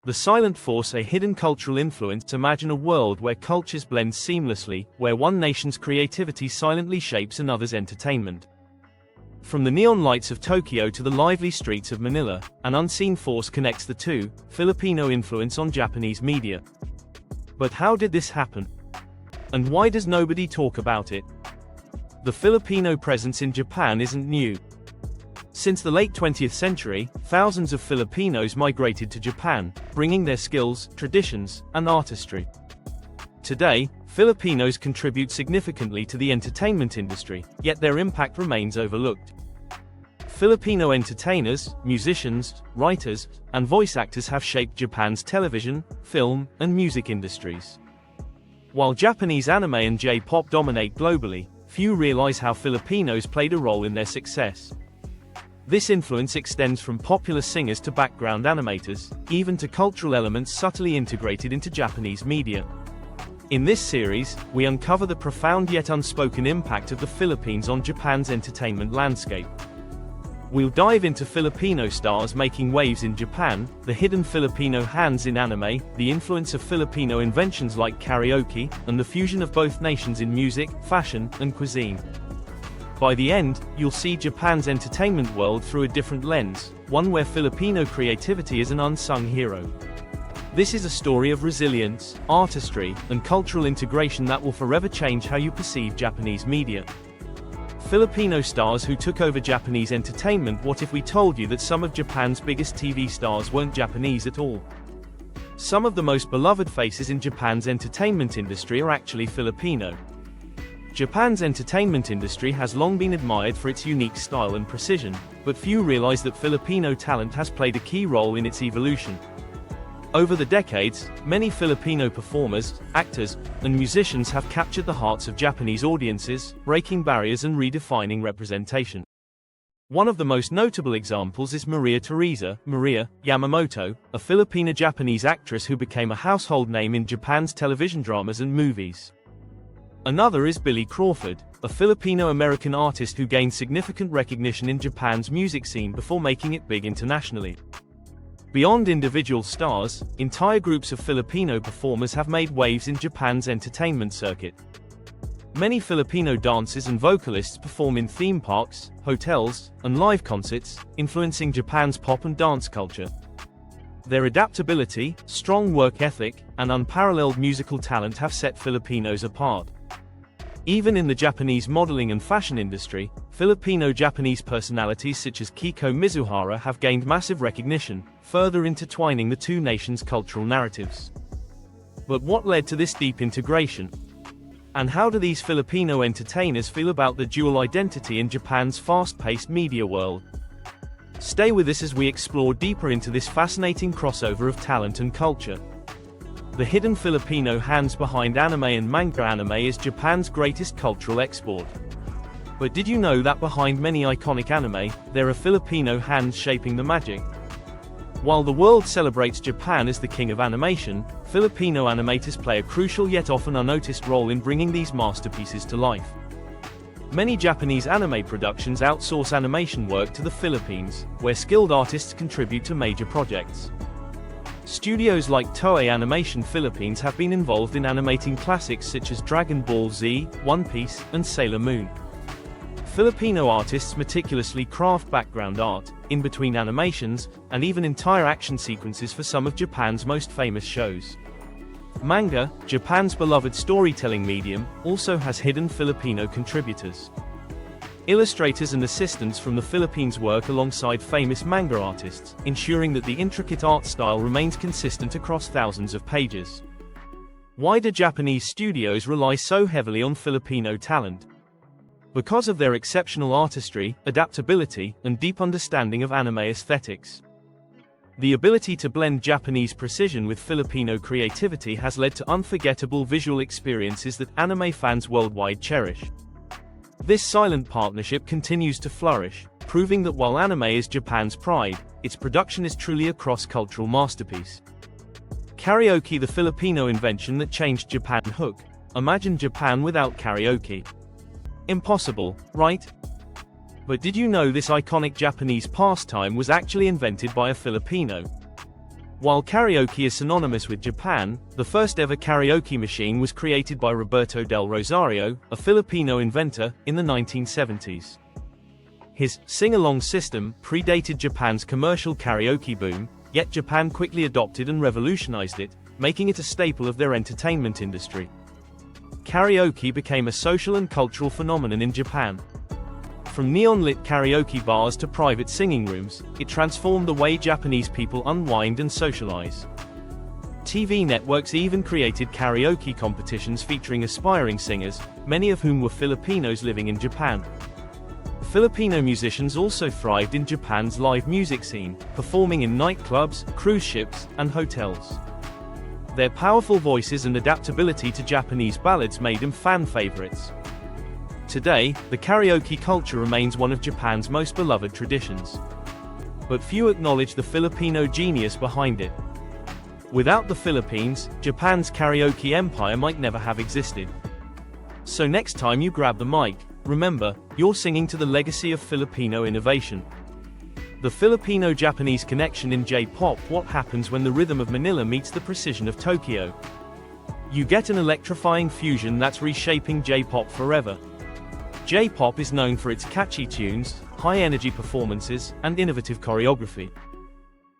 The silent force, a hidden cultural influence. Imagine a world where cultures blend seamlessly, where one nation's creativity silently shapes another's entertainment. From the neon lights of Tokyo to the lively streets of Manila, an unseen force connects the two: Filipino influence on Japanese media. But how did this happen? And why does nobody talk about it? The Filipino presence in Japan isn't new. Since the late 20th century, thousands of Filipinos migrated to Japan, bringing their skills, traditions, and artistry. Today, Filipinos contribute significantly to the entertainment industry, yet their impact remains overlooked. Filipino entertainers, musicians, writers, and voice actors have shaped Japan's television, film, and music industries. While Japanese anime and J-pop dominate globally, few realize how Filipinos played a role in their success. This influence extends from popular singers to background animators, even to cultural elements subtly integrated into Japanese media. In this series, we uncover the profound yet unspoken impact of the Philippines on Japan's entertainment landscape. We'll dive into Filipino stars making waves in Japan, the hidden Filipino hands in anime, the influence of Filipino inventions like karaoke, and the fusion of both nations in music, fashion, and cuisine. By the end, you'll see Japan's entertainment world through a different lens, one where Filipino creativity is an unsung hero. This is a story of resilience, artistry, and cultural integration that will forever change how you perceive Japanese media. Filipino stars who took over Japanese entertainment. What if we told you that some of Japan's biggest TV stars weren't Japanese at all? Some of the most beloved faces in Japan's entertainment industry are actually Filipino. Japan's entertainment industry has long been admired for its unique style and precision, but few realize that Filipino talent has played a key role in its evolution. Over the decades, many Filipino performers, actors, and musicians have captured the hearts of Japanese audiences, breaking barriers and redefining representation. One of the most notable examples is Maria Teresa Maria Yamamoto, a Filipino-Japanese actress who became a household name in Japan's television dramas and movies. Another is Billy Crawford, a Filipino-American artist who gained significant recognition in Japan's music scene before making it big internationally. Beyond individual stars, entire groups of Filipino performers have made waves in Japan's entertainment circuit. Many Filipino dancers and vocalists perform in theme parks, hotels, and live concerts, influencing Japan's pop and dance culture. Their adaptability, strong work ethic, and unparalleled musical talent have set Filipinos apart. Even in the Japanese modeling and fashion industry, Filipino-Japanese personalities such as Kiko Mizuhara have gained massive recognition, further intertwining the two nations' cultural narratives. But what led to this deep integration? And how do these Filipino entertainers feel about the dual identity in Japan's fast-paced media world? Stay with us as we explore deeper into this fascinating crossover of talent and culture. The hidden Filipino hands behind anime and manga. Anime is Japan's greatest cultural export. But did you know that behind many iconic anime, there are Filipino hands shaping the magic? While the world celebrates Japan as the king of animation, Filipino animators play a crucial yet often unnoticed role in bringing these masterpieces to life. Many Japanese anime productions outsource animation work to the Philippines, where skilled artists contribute to major projects. Studios like Toei Animation Philippines have been involved in animating classics such as Dragon Ball Z, One Piece, and Sailor Moon. Filipino artists meticulously craft background art, in between animations, and even entire action sequences for some of Japan's most famous shows. Manga, Japan's beloved storytelling medium, also has hidden Filipino contributors. Illustrators and assistants from the Philippines work alongside famous manga artists, ensuring that the intricate art style remains consistent across thousands of pages. Why do Japanese studios rely so heavily on Filipino talent? Because of their exceptional artistry, adaptability, and deep understanding of anime aesthetics. The ability to blend Japanese precision with Filipino creativity has led to unforgettable visual experiences that anime fans worldwide cherish. This silent partnership continues to flourish, proving that while anime is Japan's pride, its production is truly a cross-cultural masterpiece. Karaoke, the Filipino invention that changed Japan. Hook. Imagine Japan without karaoke. Impossible, right? But did you know this iconic Japanese pastime was actually invented by a Filipino? While karaoke is synonymous with Japan, the first ever karaoke machine was created by Roberto del Rosario, a Filipino inventor, in the 1970s. His sing-along system predated Japan's commercial karaoke boom, yet Japan quickly adopted and revolutionized it, making it a staple of their entertainment industry. Karaoke became a social and cultural phenomenon in Japan. From neon-lit karaoke bars to private singing rooms, it transformed the way Japanese people unwind and socialize. TV networks even created karaoke competitions featuring aspiring singers, many of whom were Filipinos living in Japan. Filipino musicians also thrived in Japan's live music scene, performing in nightclubs, cruise ships, and hotels. Their powerful voices and adaptability to Japanese ballads made them fan favorites. Today, the karaoke culture remains one of Japan's most beloved traditions. But few acknowledge the Filipino genius behind it. Without the Philippines, Japan's karaoke empire might never have existed. So next time you grab the mic, remember, you're singing to the legacy of Filipino innovation. The Filipino-Japanese connection in J-pop: what happens when the rhythm of Manila meets the precision of Tokyo? You get an electrifying fusion that's reshaping J-pop forever. J-pop is known for its catchy tunes, high-energy performances, and innovative choreography.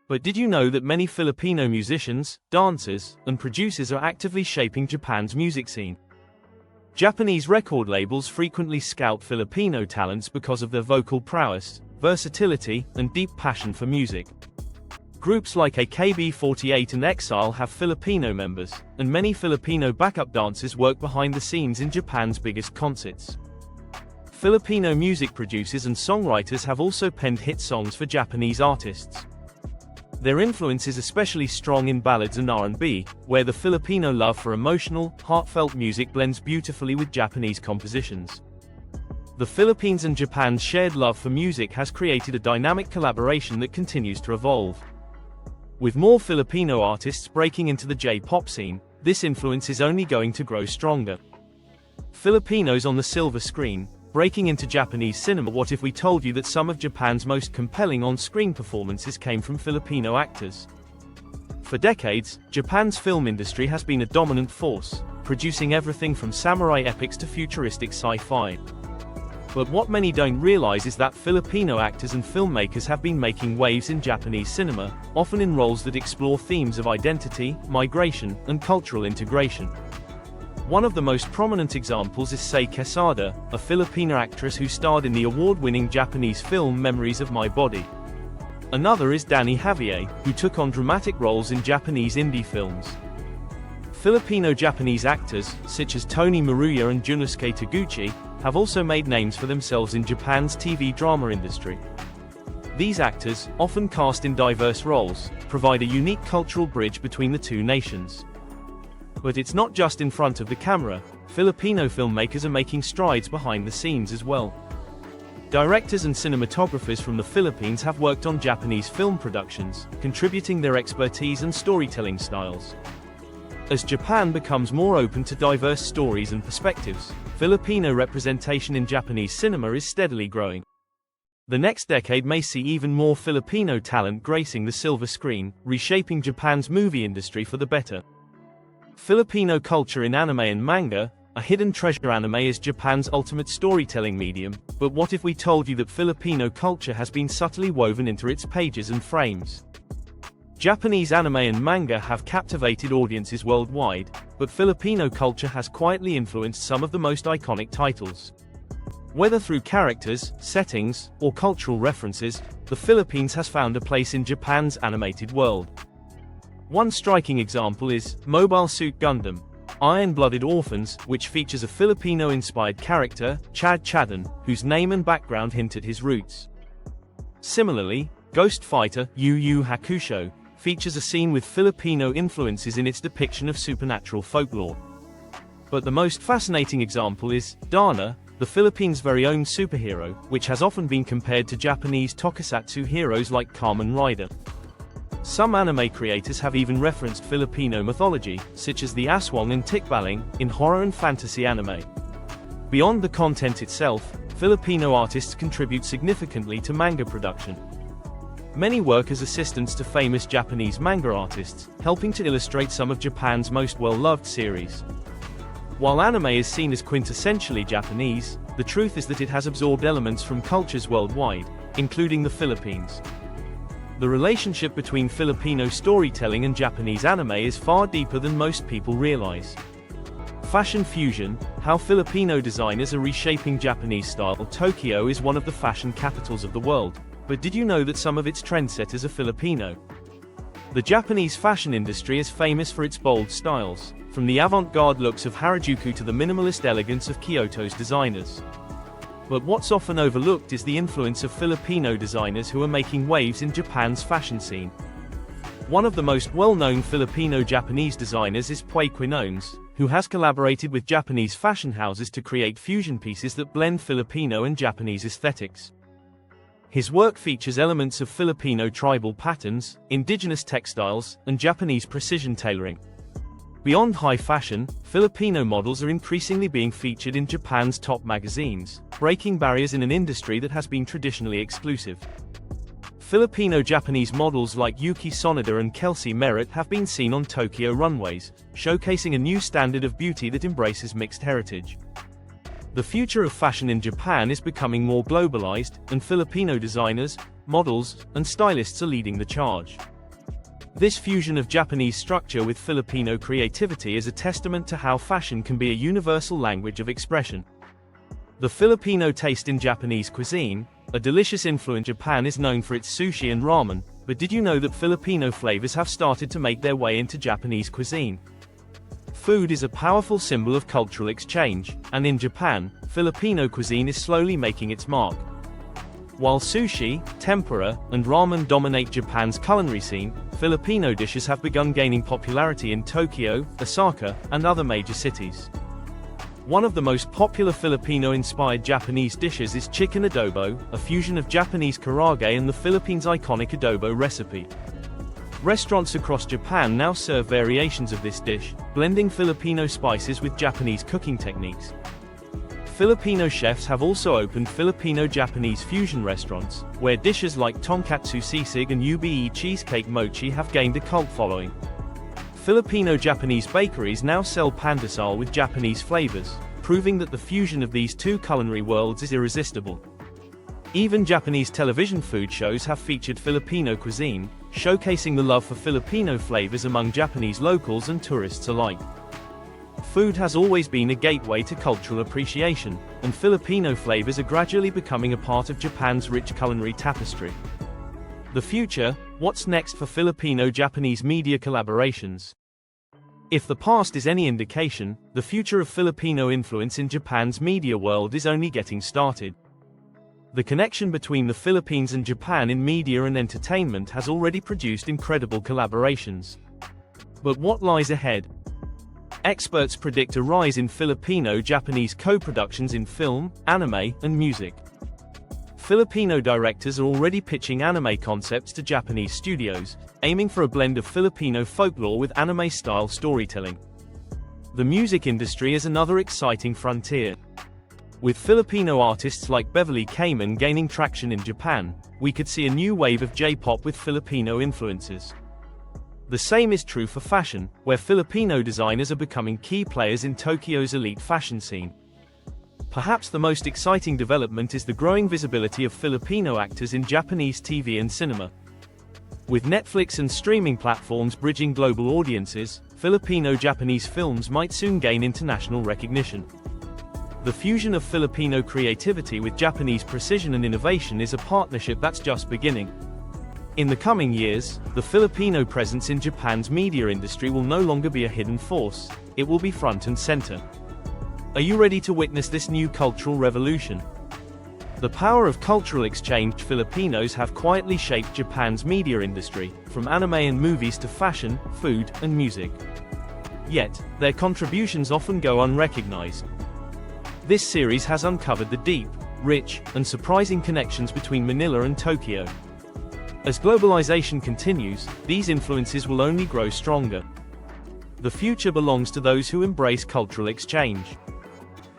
But did you know that many Filipino musicians, dancers, and producers are actively shaping Japan's music scene? Japanese record labels frequently scout Filipino talents because of their vocal prowess, versatility, and deep passion for music. Groups like AKB48 and Exile have Filipino members, and many Filipino backup dancers work behind the scenes in Japan's biggest concerts. Filipino music producers and songwriters have also penned hit songs for Japanese artists. Their influence is especially strong in ballads and R&B, where the Filipino love for emotional, heartfelt music blends beautifully with Japanese compositions. The Philippines and Japan's shared love for music has created a dynamic collaboration that continues to evolve. With more Filipino artists breaking into the J-pop scene, this influence is only going to grow stronger. Filipinos on the silver screen, breaking into Japanese cinema. What if we told you that some of Japan's most compelling on-screen performances came from Filipino actors? For decades, Japan's film industry has been a dominant force, producing everything from samurai epics to futuristic sci-fi. But what many don't realize is that Filipino actors and filmmakers have been making waves in Japanese cinema, often in roles that explore themes of identity, migration, and cultural integration. One of the most prominent examples is Sei Quesada, a Filipino actress who starred in the award-winning Japanese film Memories of My Body. Another is Danny Javier, who took on dramatic roles in Japanese indie films. Filipino-Japanese actors, such as Tony Maruya and Junosuke Taguchi, have also made names for themselves in Japan's TV drama industry. These actors, often cast in diverse roles, provide a unique cultural bridge between the two nations. But it's not just in front of the camera. Filipino filmmakers are making strides behind the scenes as well. Directors and cinematographers from the Philippines have worked on Japanese film productions, contributing their expertise and storytelling styles. As Japan becomes more open to diverse stories and perspectives, Filipino representation in Japanese cinema is steadily growing. The next decade may see even more Filipino talent gracing the silver screen, reshaping Japan's movie industry for the better. Filipino culture in anime and manga: a hidden treasure. Anime is Japan's ultimate storytelling medium, but what if we told you that Filipino culture has been subtly woven into its pages and frames? Japanese anime and manga have captivated audiences worldwide, but Filipino culture has quietly influenced some of the most iconic titles. Whether through characters, settings, or cultural references, the Philippines has found a place in Japan's animated world. One striking example is Mobile Suit Gundam: Iron-Blooded Orphans, which features a Filipino-inspired character, Chad Chadden, whose name and background hint at his roots. Similarly, Ghost Fighter: Yu Yu Hakusho features a scene with Filipino influences in its depiction of supernatural folklore. But the most fascinating example is Dana, the Philippines' very own superhero, which has often been compared to Japanese tokusatsu heroes like Kamen Rider. Some anime creators have even referenced Filipino mythology, such as the Aswang and Tikbaling, in horror and fantasy anime. Beyond the content itself, Filipino artists contribute significantly to manga production. Many work as assistants to famous Japanese manga artists, helping to illustrate some of Japan's most well-loved series. While anime is seen as quintessentially Japanese, the truth is that it has absorbed elements from cultures worldwide, including the Philippines. The relationship between Filipino storytelling and Japanese anime is far deeper than most people realize. Fashion fusion, how Filipino designers are reshaping Japanese style. Tokyo is one of the fashion capitals of the world, but did you know that some of its trendsetters are Filipino? The Japanese fashion industry is famous for its bold styles, from the avant-garde looks of Harajuku to the minimalist elegance of Kyoto's designers. But what's often overlooked is the influence of Filipino designers who are making waves in Japan's fashion scene. One of the most well-known Filipino-Japanese designers is Pue Quinones, who has collaborated with Japanese fashion houses to create fusion pieces that blend Filipino and Japanese aesthetics. His work features elements of Filipino tribal patterns, indigenous textiles, and Japanese precision tailoring. Beyond high fashion, Filipino models are increasingly being featured in Japan's top magazines, breaking barriers in an industry that has been traditionally exclusive. Filipino-Japanese models like Yuki Sonoda and Kelsey Merritt have been seen on Tokyo runways, showcasing a new standard of beauty that embraces mixed heritage. The future of fashion in Japan is becoming more globalized, and Filipino designers, models, and stylists are leading the charge. This fusion of Japanese structure with Filipino creativity is a testament to how fashion can be a universal language of expression. The Filipino taste in Japanese cuisine, a delicious influence. Japan is known for its sushi and ramen, but did you know that Filipino flavors have started to make their way into Japanese cuisine? Food is a powerful symbol of cultural exchange, and in Japan, Filipino cuisine is slowly making its mark. While sushi, tempura, and ramen dominate Japan's culinary scene, Filipino dishes have begun gaining popularity in Tokyo, Osaka, and other major cities. One of the most popular Filipino-inspired Japanese dishes is chicken adobo, a fusion of Japanese karaage and the Philippines' iconic adobo recipe. Restaurants across Japan now serve variations of this dish, blending Filipino spices with Japanese cooking techniques. Filipino chefs have also opened Filipino-Japanese fusion restaurants, where dishes like tonkatsu sisig and ube cheesecake mochi have gained a cult following. Filipino-Japanese bakeries now sell pandesal with Japanese flavors, proving that the fusion of these two culinary worlds is irresistible. Even Japanese television food shows have featured Filipino cuisine, showcasing the love for Filipino flavors among Japanese locals and tourists alike. Food has always been a gateway to cultural appreciation, and Filipino flavors are gradually becoming a part of Japan's rich culinary tapestry. The future, what's next for Filipino-Japanese media collaborations? If the past is any indication, the future of Filipino influence in Japan's media world is only getting started. The connection between the Philippines and Japan in media and entertainment has already produced incredible collaborations. But what lies ahead? Experts predict a rise in Filipino-Japanese co-productions in film, anime, and music. Filipino directors are already pitching anime concepts to Japanese studios, aiming for a blend of Filipino folklore with anime-style storytelling. The music industry is another exciting frontier. With Filipino artists like Beverly Kamen gaining traction in Japan, we could see a new wave of J-pop with Filipino influences. The same is true for fashion, where Filipino designers are becoming key players in Tokyo's elite fashion scene. Perhaps the most exciting development is the growing visibility of Filipino actors in Japanese TV and cinema. With Netflix and streaming platforms bridging global audiences, Filipino-Japanese films might soon gain international recognition. The fusion of Filipino creativity with Japanese precision and innovation is a partnership that's just beginning. In the coming years, the Filipino presence in Japan's media industry will no longer be a hidden force, it will be front and center. Are you ready to witness this new cultural revolution? The power of cultural exchange. Filipinos have quietly shaped Japan's media industry, from anime and movies to fashion, food, and music. Yet, their contributions often go unrecognized. This series has uncovered the deep, rich, and surprising connections between Manila and Tokyo. As globalization continues, these influences will only grow stronger. The future belongs to those who embrace cultural exchange.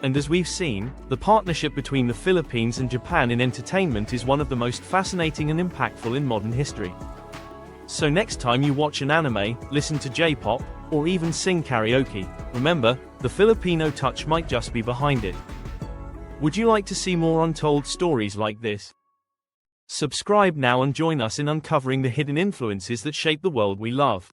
And as we've seen, the partnership between the Philippines and Japan in entertainment is one of the most fascinating and impactful in modern history. So next time you watch an anime, listen to J-pop, or even sing karaoke, remember, the Filipino touch might just be behind it. Would you like to see more untold stories like this? Subscribe now and join us in uncovering the hidden influences that shape the world we love.